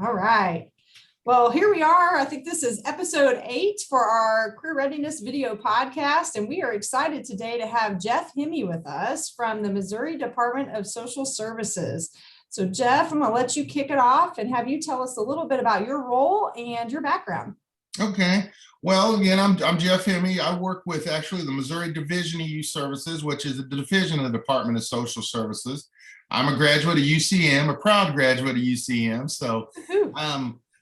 All right. Well, here we are. I think this is episode 8 for our Career Readiness video podcast. And we are excited today to have Jeff Hemme with us from the Missouri Department of Social Services. So Jeff, I'm going to let you kick it off and have you tell us a little bit about your role and your background. Okay. Well, again, I'm Jeff Hemme. I work with actually the Missouri Division of Youth Services, which is the division of the Department of Social Services. I'm a graduate of UCM, a proud graduate of UCM. So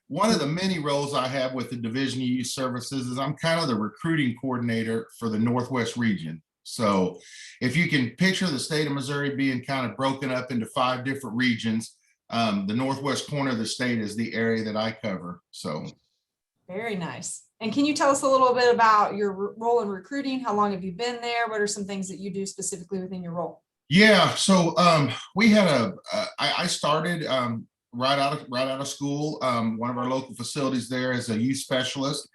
one of the many roles I have with the Division of Youth Services is I'm kind of the recruiting coordinator for the Northwest region. So if you can picture the state of Missouri being kind of broken up into 5 different regions, the northwest corner of the state is the area that I cover. So very nice. And can you tell us a little bit about your role in recruiting? How long have you been there? What are some things that you do specifically within your role? Yeah, so we had I started right out of school. One of our local facilities there as a youth specialist,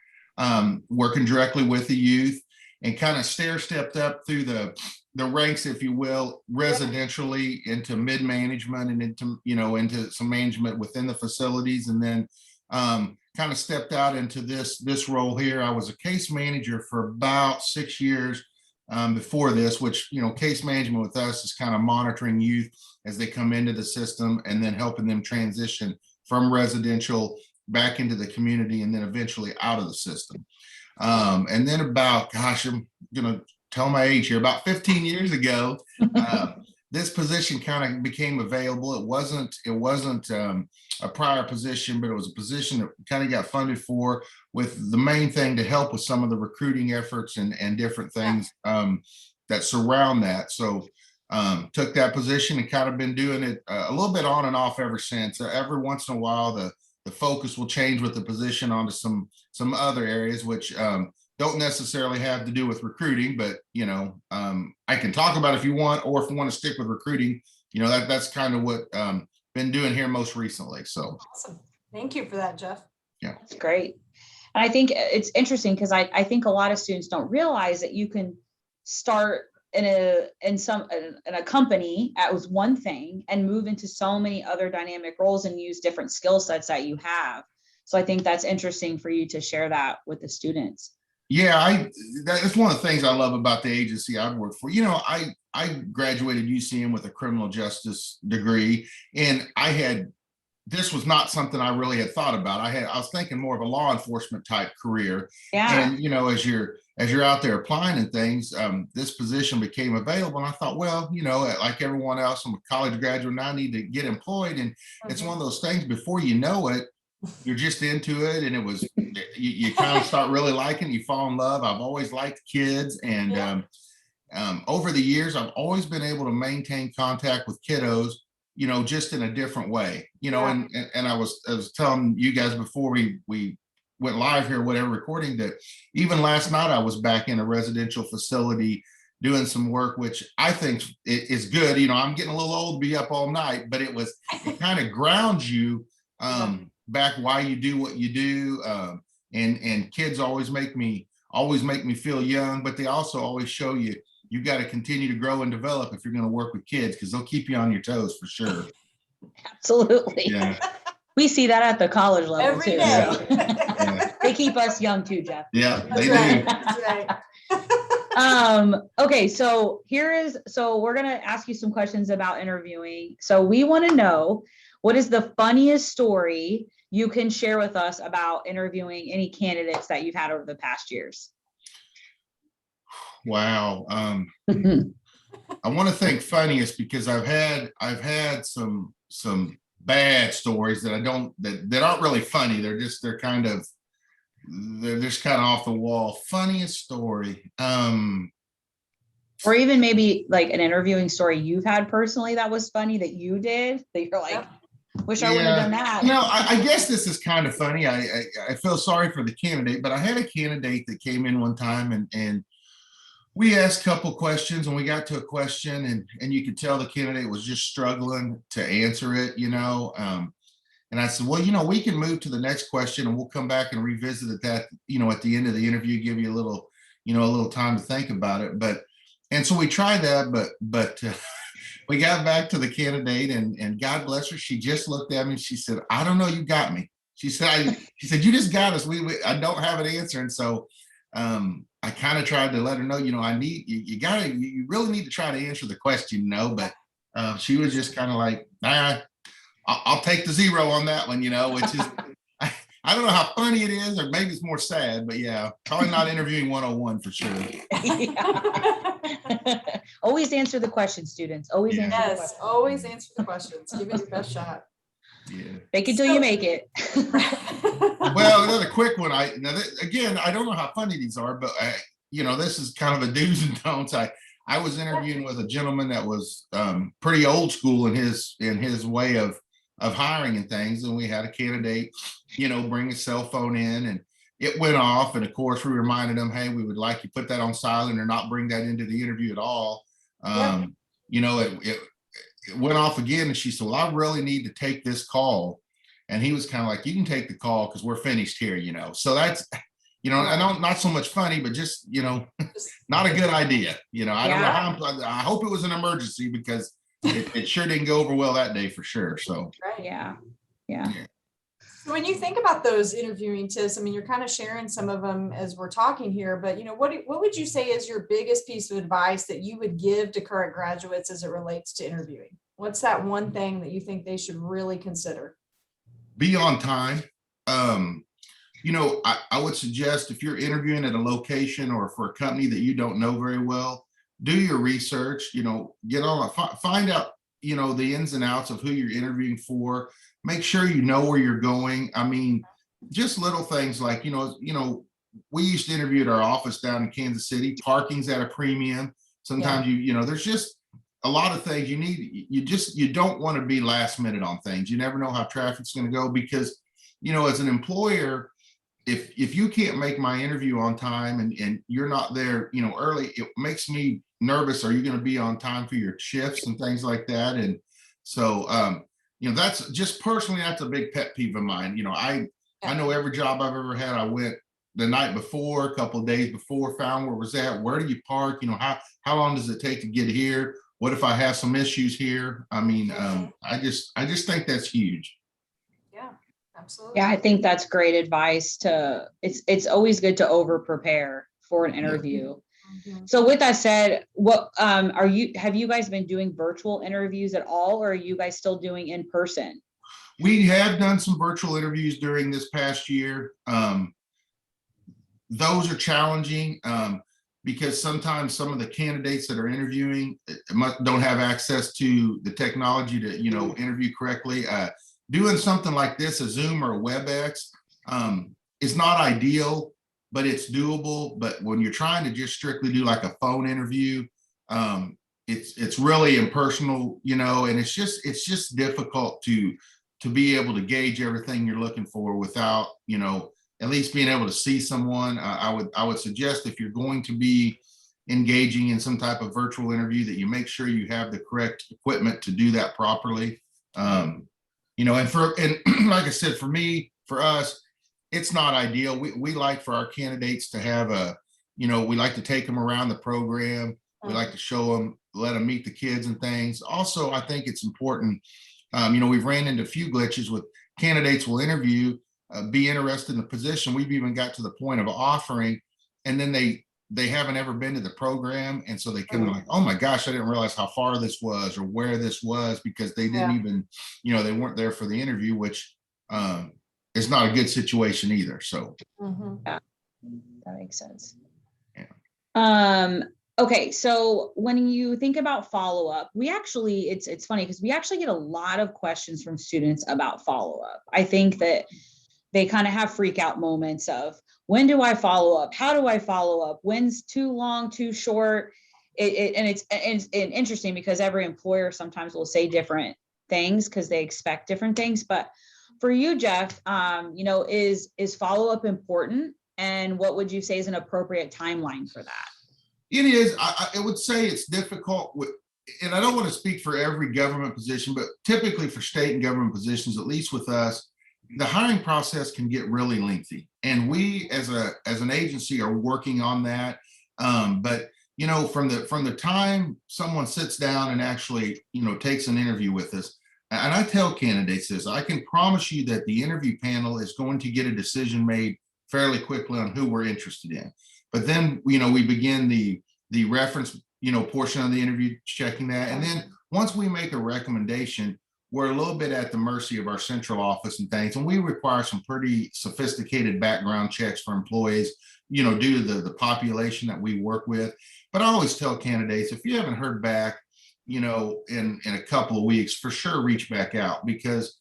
working directly with the youth, and kind of stair-stepped up through the ranks, if you will, residentially into mid-management and into some management within the facilities, and then kind of stepped out into this role here. I was a case manager for about 6 years before this, which, case management with us is kind of monitoring youth as they come into the system and then helping them transition from residential back into the community and then eventually out of the system. And then about, I'm going to tell my age here, about 15 years ago, this position kind of became available. It wasn't a prior position, but it was a position that kind of got funded for, with the main thing to help with some of the recruiting efforts and different things that surround that. So took that position and kind of been doing it a little bit on and off ever since. Every once in a while, the focus will change with the position onto some other areas, which don't necessarily have to do with recruiting, but I can talk about it if you want, or if you want to stick with recruiting, that's kind of what been doing here most recently. So awesome. Thank you for that, Jeff. Yeah, that's great. And I think it's interesting because I think a lot of students don't realize that you can start in a company as one thing and move into so many other dynamic roles and use different skill sets that you have. So I think that's interesting for you to share that with the students. Yeah, that's one of the things I love about the agency I've worked for. I graduated UCM with a criminal justice degree, and this was not something I really had thought about. I was thinking more of a law enforcement type career. Yeah. And as you're out there applying and things, this position became available, and I thought, well, like everyone else, I'm a college graduate and I need to get employed. And it's one of those things, before you know it, you're just into it, and it was you kind of start really liking, you fall in love. I've always liked kids, and over the years I've always been able to maintain contact with kiddos, just in a different way, and I was telling you guys before we went live here, whatever, recording, that even last night I was back in a residential facility doing some work, which I think is good. I'm getting a little old to be up all night, but it kind of grounds you back why you do what you do. And kids always make me feel young, but they also always show you got to continue to grow and develop if you're going to work with kids, because they'll keep you on your toes for sure. Absolutely. Yeah. We see that at the college level every too. day. So. Yeah. They keep us young too, Jeff. Yeah, they do. That's right. Okay, so we're going to ask you some questions about interviewing. So we want to know, what is the funniest story you can share with us about interviewing any candidates that you've had over the past years? Wow. I want to think funniest, because I've had some bad stories that aren't really funny. They're just kind of off the wall. Funniest story. Or even maybe like an interviewing story you've had personally that was funny that you did, that you're like, wish I would have done that. I guess this is kind of funny. I feel sorry for the candidate, but I had a candidate that came in one time, and we asked a couple questions, and we got to a question, and you could tell the candidate was just struggling to answer it, and I said, well, we can move to the next question, and we'll come back and revisit it at the end of the interview, give you a little time to think about it. And so we tried that, but we got back to the candidate, and God bless her, she just looked at me and she said, I don't know, you got me. She said, you just got us. I don't have an answer. And so I kind of tried to let her know, I need, you really need to try to answer the question, but she was just kind of like, I'll take the 0 on that one, which is, I don't know how funny it is, or maybe it's more sad, but yeah, probably not interviewing 101 for sure. Always answer the question, students. Always answer the Yes, question. always answer the questions. Give it your best shot. Yeah. Fake it till you make it. Well, another quick one. Again, I don't know how funny these are, but this is kind of a do's and don'ts. I was interviewing with a gentleman that was pretty old school in his way of hiring and things, and we had a candidate, bring his cell phone in, and it went off. And of course, we reminded him, hey, we would like you put that on silent or not bring that into the interview at all. It went off again, and she said, well, I really need to take this call. And he was kind of like, you can take the call because we're finished here, so that's, I don't, not so much funny, but just, not a good idea. I don't know how, I hope it was an emergency, because it sure didn't go over well that day for sure. So, Right. Yeah. So when you think about those interviewing tips, I mean, you're kind of sharing some of them as we're talking here, but what would you say is your biggest piece of advice that you would give to current graduates as it relates to interviewing? What's that one thing that you think they should really consider? Be on time. I would suggest, if you're interviewing at a location or for a company that you don't know very well, do your research, get on, find out, the ins and outs of who you're interviewing for. Make sure you know where you're going. I mean, just little things like, we used to interview at our office down in Kansas City. Parking's at a premium. Sometimes there's just a lot of things you need. You don't want to be last minute on things. You never know how traffic's going to go, because, as an employer, if you can't make my interview on time and you're not there, early, it makes me nervous. Are you going to be on time for your shifts and things like that? And so, that's just personally, that's a big pet peeve of mine. I know every job I've ever had, I went the night before, a couple of days before, found where it was at. Where do you park? How long does it take to get here? What if I have some issues here? I mean, I just think that's huge. Yeah, absolutely. Yeah, I think that's great advice. It's always good to over prepare for an interview. Mm-hmm. So with that said, what have you guys been doing virtual interviews at all, or are you guys still doing in person? We have done some virtual interviews during this past year. Those are challenging because sometimes some of the candidates that are interviewing don't have access to the technology to, interview correctly. Doing something like this, a Zoom or a WebEx, is not ideal, but it's doable. But when you're trying to just strictly do like a phone interview, it's really impersonal, and it's just difficult to be able to gauge everything you're looking for without, at least being able to see someone. I would suggest, if you're going to be engaging in some type of virtual interview, that you make sure you have the correct equipment to do that properly. And like I said, for us, it's not ideal. We like for our candidates to have we like to take them around the program. We like to show them, let them meet the kids and things. Also, I think it's important. We've ran into a few glitches with candidates will interview, be interested in the position. We've even got to the point of offering, and then they haven't ever been to the program. And so they come like, oh my gosh, I didn't realize how far this was or where this was, because they didn't even, they weren't there for the interview, which is not a good situation either. So yeah, that makes sense. Yeah. Okay, so when you think about follow-up, it's funny because we actually get a lot of questions from students about follow-up. I think that they kind of have freak out moments of, when do I follow up? How do I follow up? When's too long, too short? It's interesting because every employer sometimes will say different things because they expect different things. But for you, Jeff, is follow-up important? And what would you say is an appropriate timeline for that? It is. I would say it's difficult and I don't want to speak for every government position, but typically for state and government positions, at least with us, the hiring process can get really lengthy. And we as an agency are working on that. But from the time someone sits down and actually, takes an interview with us, and I tell candidates this, I can promise you that the interview panel is going to get a decision made fairly quickly on who we're interested in. But then, we begin the reference, portion of the interview, checking that. And then once we make a recommendation, we're a little bit at the mercy of our central office and things. And we require some pretty sophisticated background checks for employees, due to the population that we work with. But I always tell candidates, if you haven't heard back, in a couple of weeks, for sure, reach back out, because,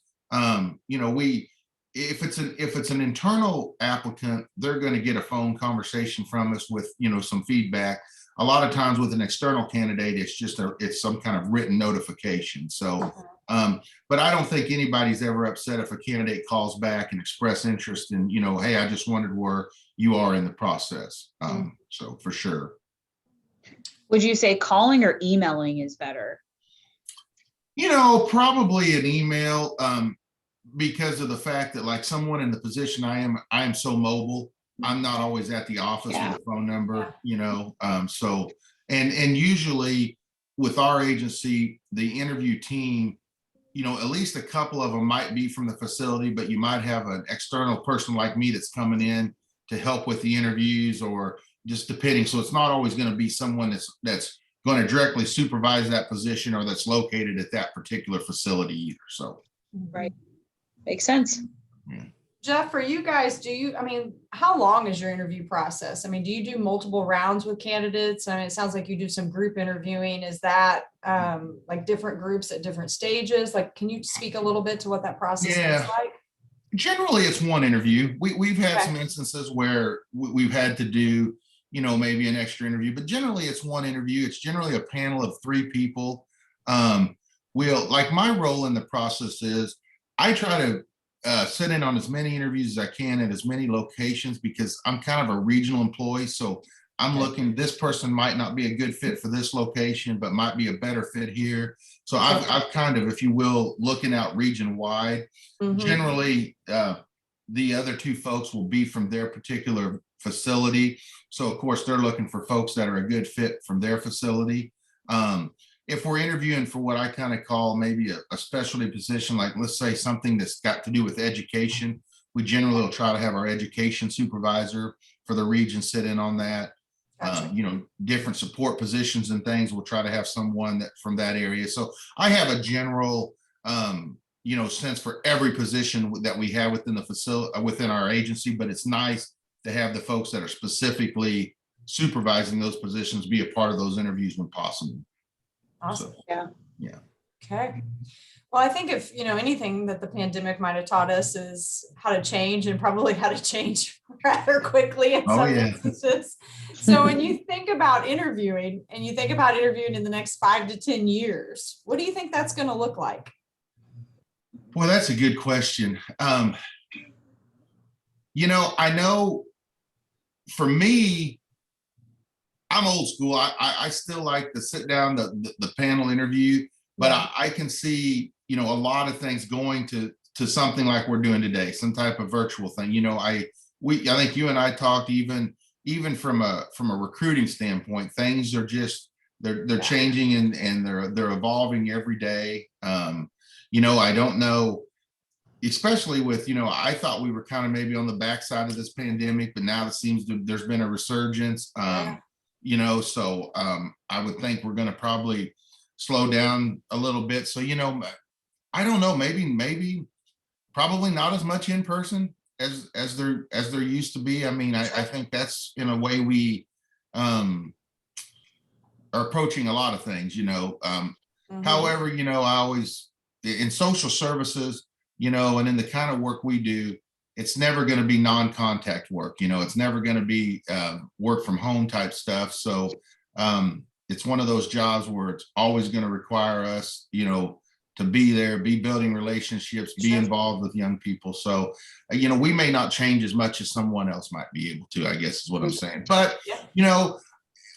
if it's an internal applicant, they're going to get a phone conversation from us with, some feedback. A lot of times with an external candidate, it's some kind of written notification. So, but I don't think anybody's ever upset if a candidate calls back and express interest in, hey, I just wondered where you are in the process. So for sure. Would you say calling or emailing is better? Probably an email, because of the fact that, like, someone in the position I am so mobile. I'm not always at the office with a phone number, so, and usually with our agency, the interview team, at least a couple of them might be from the facility, but you might have an external person like me that's coming in to help with the interviews, or just depending. So it's not always going to be someone that's going to directly supervise that position or that's located at that particular facility either. So. Right. Makes sense. Yeah. Jeff, for you guys, how long is your interview process? Do you do multiple rounds with candidates? It sounds like you do some group interviewing. Is that like different groups at different stages? Like, can you speak a little bit to what that process looks like? Generally, it's one interview. We've had some instances where we've had to do, maybe an extra interview, but generally it's one interview. It's generally a panel of 3 people. Like, my role in the process is I try to sit in on as many interviews as I can at as many locations, because I'm kind of a regional employee. So I'm looking, this person might not be a good fit for this location, but might be a better fit here. So I've kind of, if you will, looking out region wide. Generally, the other 2 folks will be from their particular facility. So of course, they're looking for folks that are a good fit from their facility. If we're interviewing for what I kind of call maybe a specialty position, like, let's say something that's got to do with education, we generally will try to have our education supervisor for the region sit in on that. Gotcha. Different support positions and things, we'll try to have someone that from that area. So I have a general, sense for every position that we have within the facility, within our agency, but it's nice to have the folks that are specifically supervising those positions be a part of those interviews when possible. Awesome. So, yeah. Okay. Well, I think if, anything that the pandemic might have taught us is how to change, and probably how to change rather quickly in some instances. So when you think about interviewing, and you think about interviewing in the next 5 to 10 years, what do you think that's going to look like? Well, that's a good question. I know for me, I'm old school. I still like to sit down the panel interview, but I can see, a lot of things going to something like we're doing today, some type of virtual thing. I think you and I talked even from a recruiting standpoint, things are just, they're changing and they're evolving every day. I don't know, especially with, I thought we were kind of maybe on the backside of this pandemic, but now it seems there's been a resurgence. So I would think we're going to probably slow down a little bit. So, I don't know, maybe probably not as much in person as there used to be. I think that's in a way we are approaching a lot of things, However, I always, in social services, and in the kind of work we do, it's never going to be non-contact work. It's never going to be work from home type stuff. So it's one of those jobs where it's always going to require us, to be there, be building relationships, be involved with young people. So, we may not change as much as someone else might be able to, I guess is what I'm saying. But,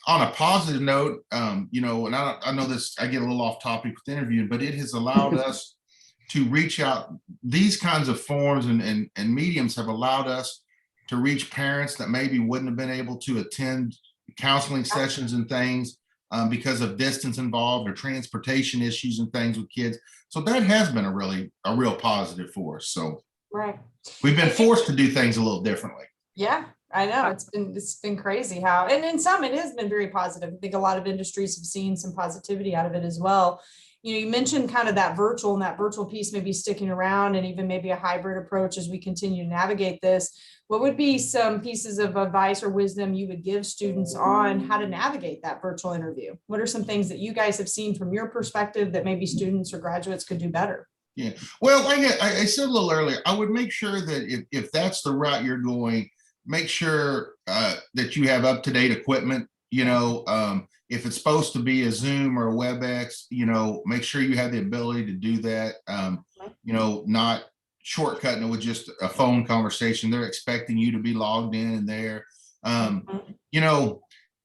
on a positive note, and I know this, I get a little off topic with interviewing, but it has allowed us to reach out. These kinds of forums and mediums have allowed us to reach parents that maybe wouldn't have been able to attend counseling sessions and things because of distance involved or transportation issues and things with kids. So that has been a real positive for us. So Right. we've been forced to do things a little differently. Yeah, I know. It's been crazy how, and in some it has been very positive. I think a lot of industries have seen some positivity out of it as well. You mentioned kind of that virtual, and that virtual piece maybe sticking around, and even maybe a hybrid approach as we continue to navigate this. What would be some pieces of advice or wisdom you would give students on how to navigate that virtual interview? What are some things that you guys have seen from your perspective that maybe students or graduates could do better? Yeah, well, like I said a little earlier, I would make sure that if that's the route you're going, make sure that you have up-to-date equipment. If it's supposed to be a Zoom or a WebEx, make sure you have the ability to do that. Not shortcutting it with just a phone conversation. They're expecting you to be logged in and there.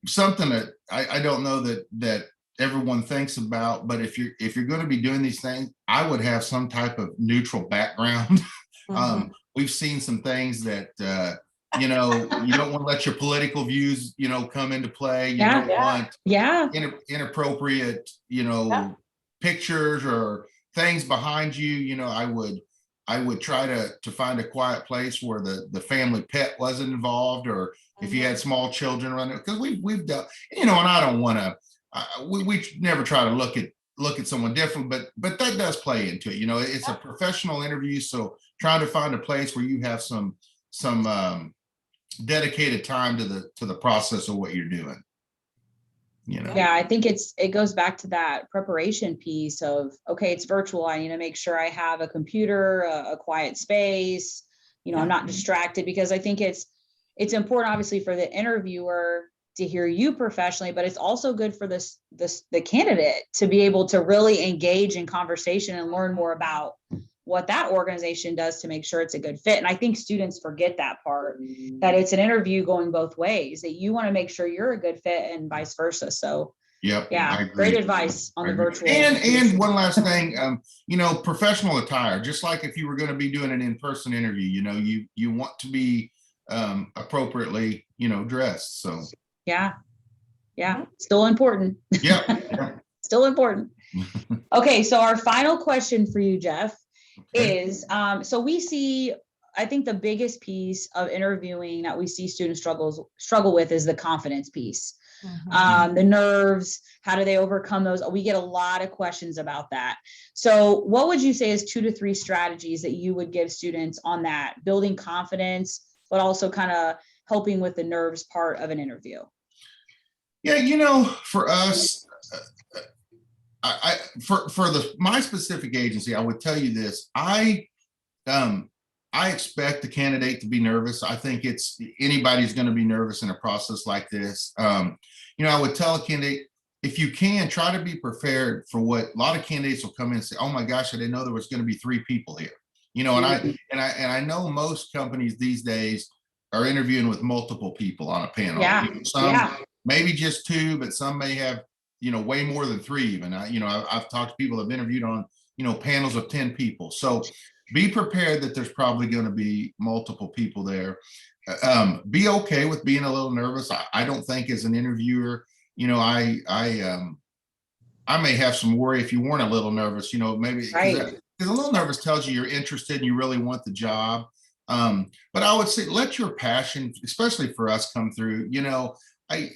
Something that I don't know that everyone thinks about, but if you're going to be doing these things, I would have some type of neutral background. We've seen some things that you don't want to let your political views come into play. You don't want inappropriate pictures or things behind you. I would try to find a quiet place where the family pet wasn't involved, or if you had small children running, because we've done, and I don't want to we never try to look at someone different, but that does play into it. It's a professional interview, so trying to find a place where you have some dedicated time to the process of what you're doing. Yeah, I think it goes back to that preparation piece of, okay, it's virtual. I need to make sure I have a computer, a quiet space, I'm not distracted, because I think it's important, obviously, for the interviewer to hear you professionally, but it's also good for the candidate to be able to really engage in conversation and learn more about what that organization does to make sure it's a good fit. And I think students forget that part, that it's an interview going both ways, that you want to make sure you're a good fit and vice versa. So yeah, great advice on the virtual. And one last thing, professional attire, just like if you were going to be doing an in-person interview, you want to be appropriately, dressed. So yeah, still important. Still important. Okay, so our final question for you, Jeff, is so we see, I think the biggest piece of interviewing that we see students struggle with is the confidence piece. The nerves, how do they overcome those? We get a lot of questions about that. So what would you say is 2 to 3 strategies that you would give students on that, building confidence, but also kind of helping with the nerves part of an interview? Yeah, for us, for my specific agency, I would tell you this. I expect the candidate to be nervous. I think anybody's going to be nervous in a process like this. I would tell a candidate, if you can, try to be prepared for what a lot of candidates will come in and say, "Oh my gosh, I didn't know there was going to be 3 people here." And I know most companies these days are interviewing with multiple people on a panel. Some maybe just 2, but some may have way more than 3 even. I've talked to people that have interviewed on panels of 10 people. So be prepared that there's probably going to be multiple people there. Be okay with being a little nervous. I don't think as an interviewer, I may have some worry if you weren't a little nervous, maybe because a little nervous tells you you're interested and you really want the job. But I would say let your passion, especially for us, come through. I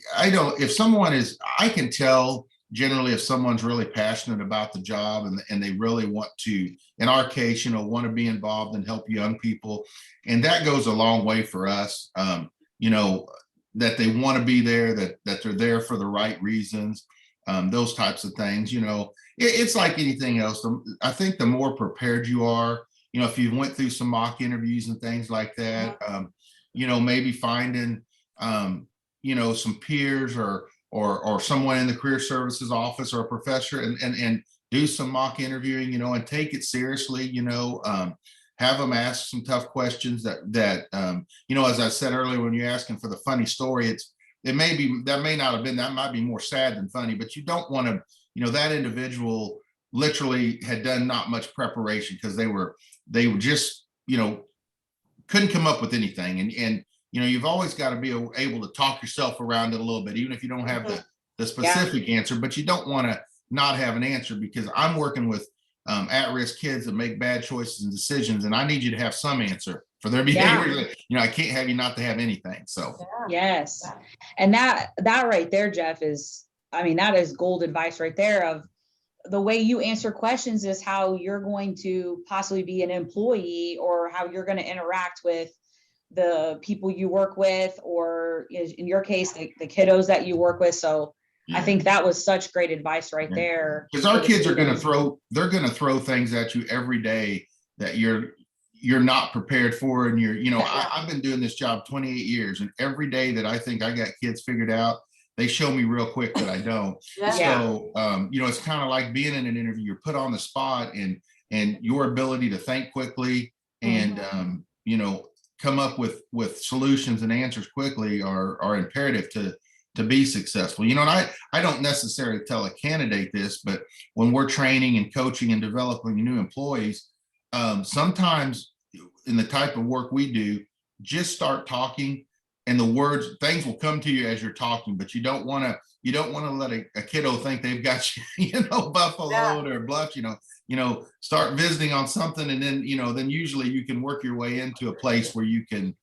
can tell generally if someone's really passionate about the job and they really want to, in our case, want to be involved and help young people. And that goes a long way for us, that they want to be there, that they're there for the right reasons, those types of things. It's like anything else. I think the more prepared you are, if you went through some mock interviews and things like that, maybe finding, some peers or someone in the career services office or a professor and do some mock interviewing, and take it seriously, have them ask some tough questions that as I said earlier, when you're asking for the funny story, that might be more sad than funny, but you don't want to, that individual literally had done not much preparation because they were just, couldn't come up with anything. And you've always got to be able to talk yourself around it a little bit, even if you don't have the specific answer, but you don't want to not have an answer, because I'm working with at-risk kids that make bad choices and decisions, and I need you to have some answer for their behavior. I can't have you not to have anything. So yes. And that right there, Jeff, that is gold advice right there. Of the way you answer questions is how you're going to possibly be an employee, or how you're going to interact with the people you work with, or in your case, the kiddos that you work with. So I think that was such great advice right there. Because our kids are going to throw things at you every day that you're not prepared for. And I've been doing this job 28 years, and every day that I think I got kids figured out, they show me real quick that I don't. So, it's kind of like being in an interview. You're put on the spot, and your ability to think quickly and, come up with solutions and answers quickly are imperative to be successful. And I don't necessarily tell a candidate this, but when we're training and coaching and developing new employees, sometimes in the type of work we do, just start talking, and things will come to you as you're talking, but you don't want to let a kiddo think they've got you, buffaloed or bluffed. Start visiting on something, and then usually you can work your way into a place where you can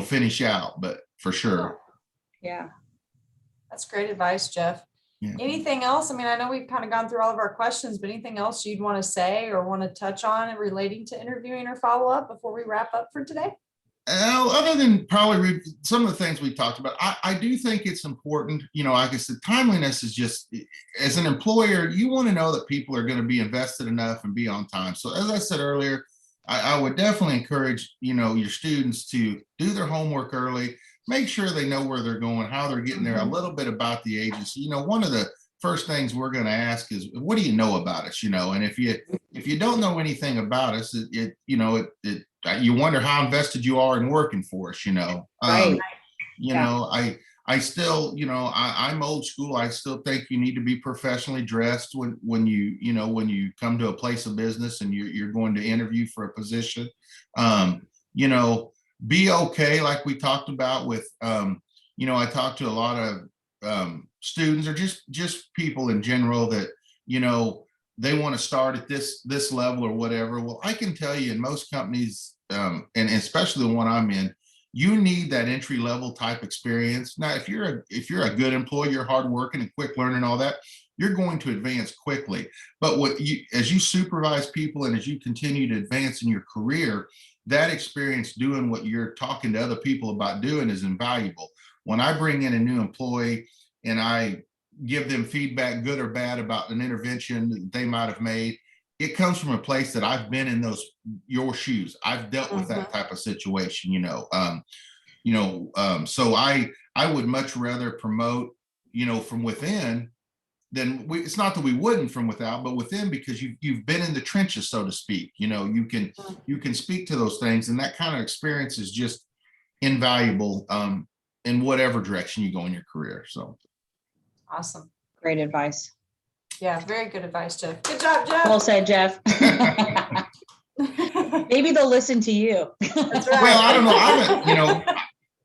finish out. But for sure. Yeah. That's great advice, Jeff. Yeah. Anything else? I know we've kind of gone through all of our questions, but anything else you'd want to say or want to touch on relating to interviewing or follow up before we wrap up for today? Other than probably some of the things we talked about, I do think it's important. Like I said, timeliness is just, as an employer, you want to know that people are going to be invested enough and be on time. So as I said earlier, I would definitely encourage, your students to do their homework early. Make sure they know where they're going, how they're getting there, a little bit about the agency. One of the first things we're going to ask is, what do you know about us? And if you don't know anything about us, you wonder how invested you are in working for us. Right. I still, I'm old school. I still think you need to be professionally dressed when you come to a place of business and you're going to interview for a position. Be okay, like we talked about with, I talked to a lot of students, or just people in general that, they want to start at this level or whatever. Well, I can tell you, in most companies, and especially the one I'm in, you need that entry level type experience. Now, if you're a good employee, you're hardworking and quick learning and all that, you're going to advance quickly. But as you supervise people and as you continue to advance in your career, that experience doing what you're talking to other people about doing is invaluable. When I bring in a new employee and I give them feedback, good or bad, about an intervention that they might have made, it comes from a place that I've been in your shoes. I've dealt with that type of situation, so I would much rather promote, from within than it's not that we wouldn't from without, but within, because you've been in the trenches, so to speak. You can speak to those things, and that kind of experience is just invaluable in whatever direction you go in your career. So awesome. Great advice. Yeah, very good advice, Jeff. Good job, Jeff. Well said, Jeff. Maybe they'll listen to you. That's right. Well, I don't know.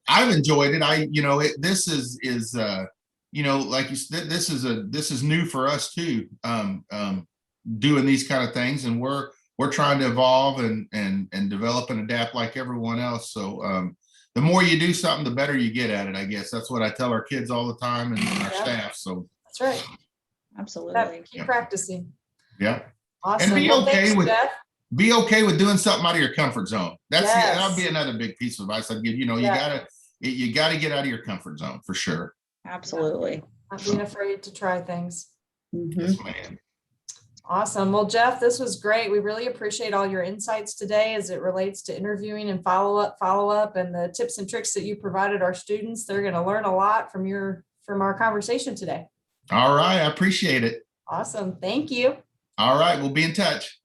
I've enjoyed it. This is like you said, this is new for us too. Doing these kind of things, and we're trying to evolve and develop and adapt like everyone else. So the more you do something, the better you get at it. I guess that's what I tell our kids all the time, and our staff. So that's right. Absolutely. Keep practicing. Yeah. Awesome. And be okay with doing something out of your comfort zone. That'll be another big piece of advice I'd give. You gotta get out of your comfort zone for sure. Absolutely. Not being afraid to try things. Yes, ma'am. Awesome. Well, Jeff, this was great. We really appreciate all your insights today as it relates to interviewing and follow up, and the tips and tricks that you provided our students. They're going to learn a lot from our conversation today. All right. I appreciate it. Awesome. Thank you. All right. We'll be in touch.